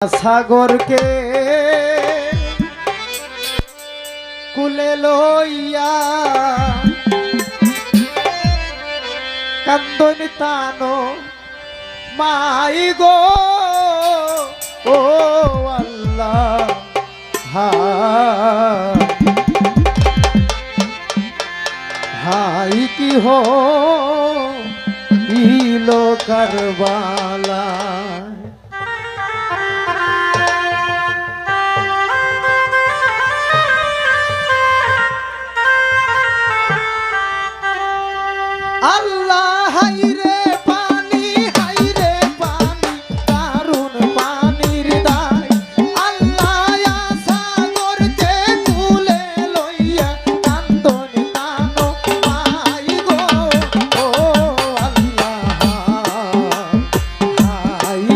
সাগরকে কুলে লইয়া কান্দনি তানো মাই গো ও আল্লাহ হাই কি হো ইলো কারবালা আল্লাহ হাইরে পানি দারুণ পানির দায় আল্লাহ সাগরকে কুলে লইয়া কান্দনি তানো মাই গো ও আল্লাহ হাই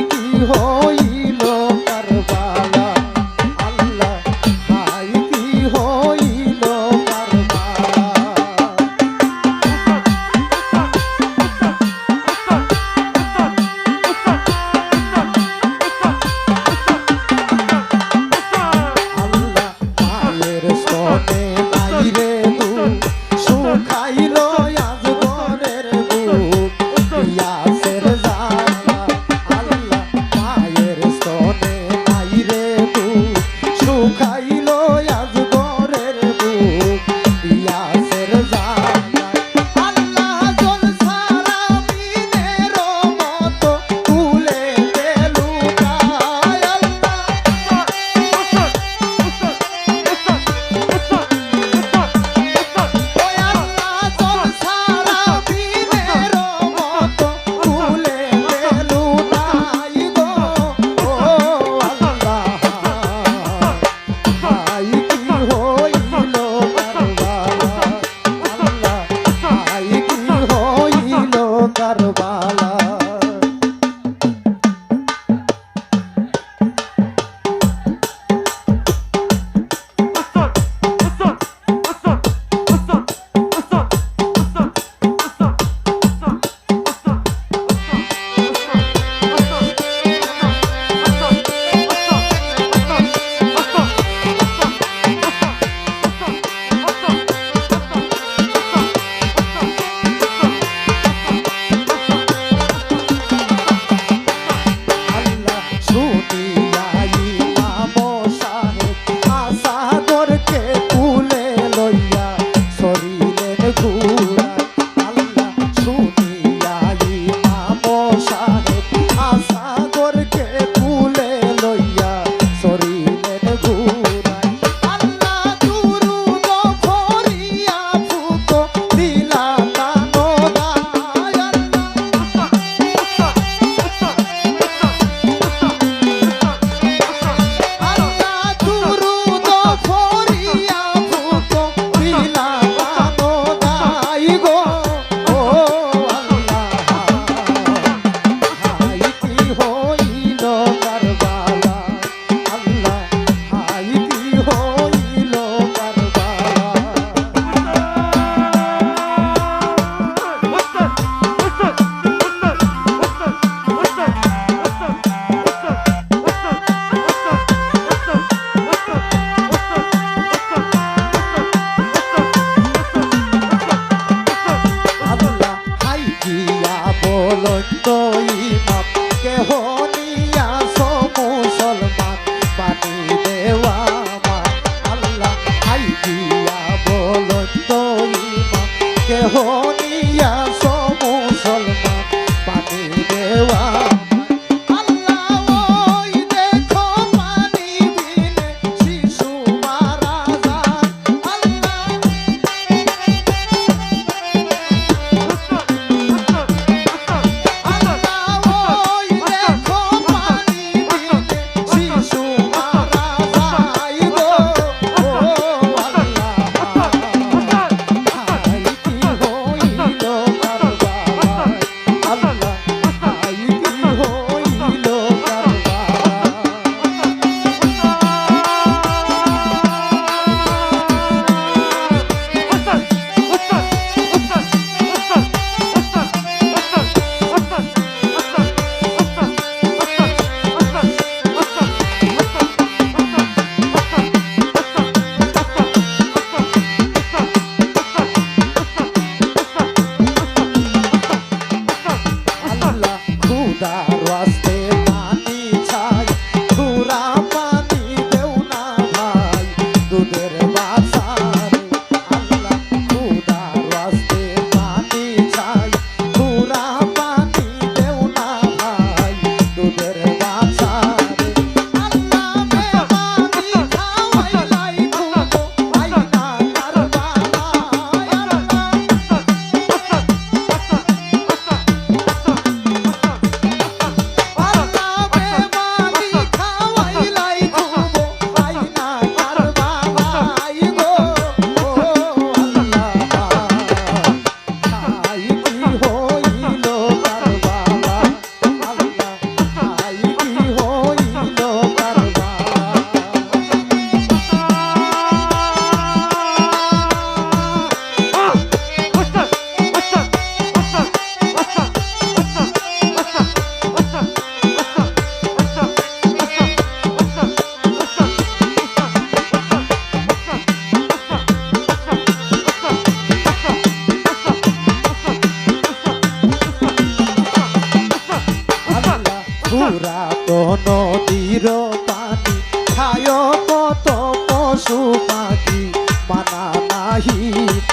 নদীর পানি খায় কত পশু পাখি মানা নাহি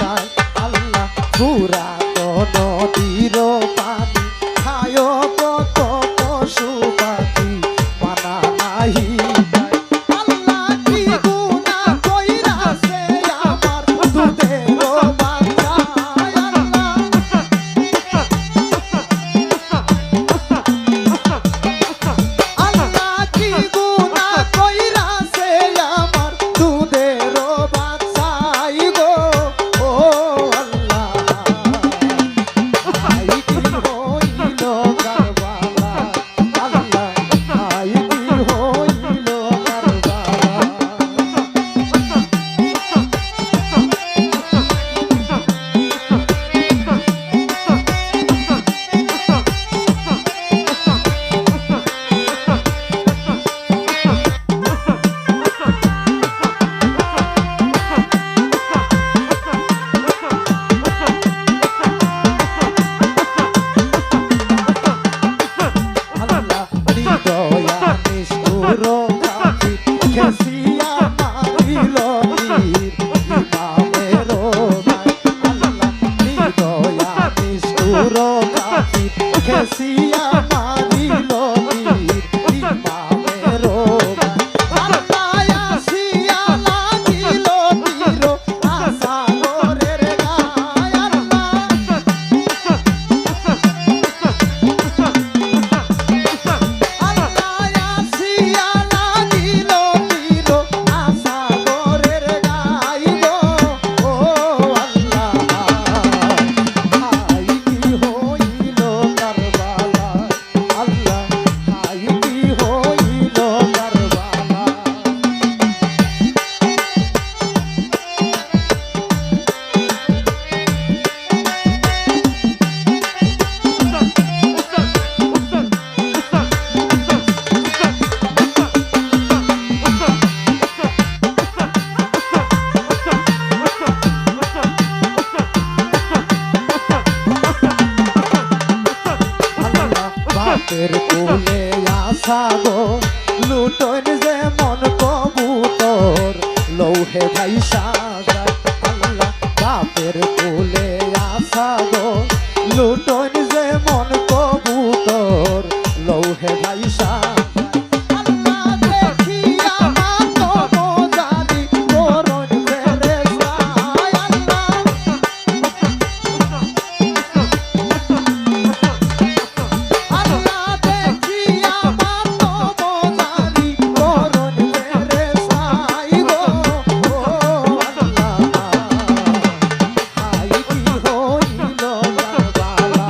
তাই আল্লাহ পুরানো নদীর পানি খায় কত পশু পাখি মানা নাহি তাই আল্লাহ কি গুনাহ কইরাছে আমার দুধের বাচ্চা আল্লাহ আল্লাহ কি গুনাহ কইরাছে আমার দুধের বাচ্চাই গো ও আল্লাহ আই কি হইল কারবালা আল্লাহ আই কি হইল আল্লাহ হৃদয়া নিষ্ঠুর কাফি খেসিয়া মারিল তীর ইমামের গায় আল্লাহ হৃদয়া নিষ্ঠুর কাফি খেসিয়া মারিল তীর ইমামের গায় আল্লাহ আসিয়া লাগিল তীর আসাগরের গায় আল্লাহ আল্লাহ আসিয়া লাগিল তীর আসাগরের গায় গো ও আল্লাহ হাই কি হইল কারবালা আল্লাহ হাই কি হইল কারবালা আল্লাহ বাপের কোলে আসা গো লুটোন যেমন কবুতর লৌহে ভাইসা যায় আল্লাহ বাপের কোলে আসা গো লুটোন যেমন কবুতর লৌহে ভাইসা আল্লাহ দেখিয়া মাতো মোজারি করন ফেরেশতা আল্লাহ আল্লাহ দেখিয়া মাতো মোজারি করন ফেরেশতা গো ও আল্লাহ হাই কি হইল কারবালা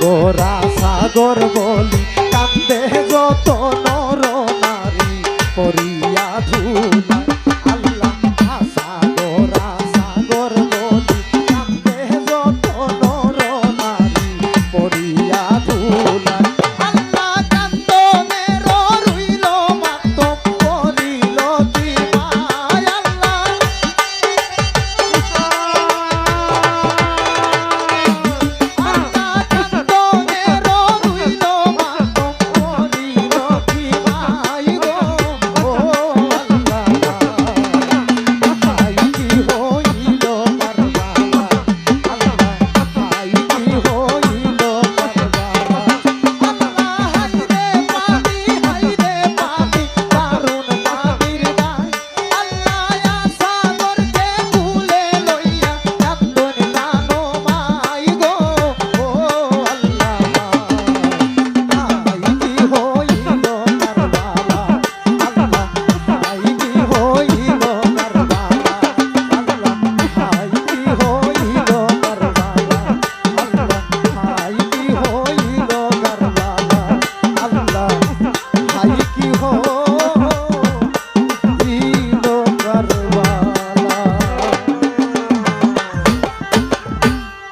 সাগর সাগর বলি কান্দে যত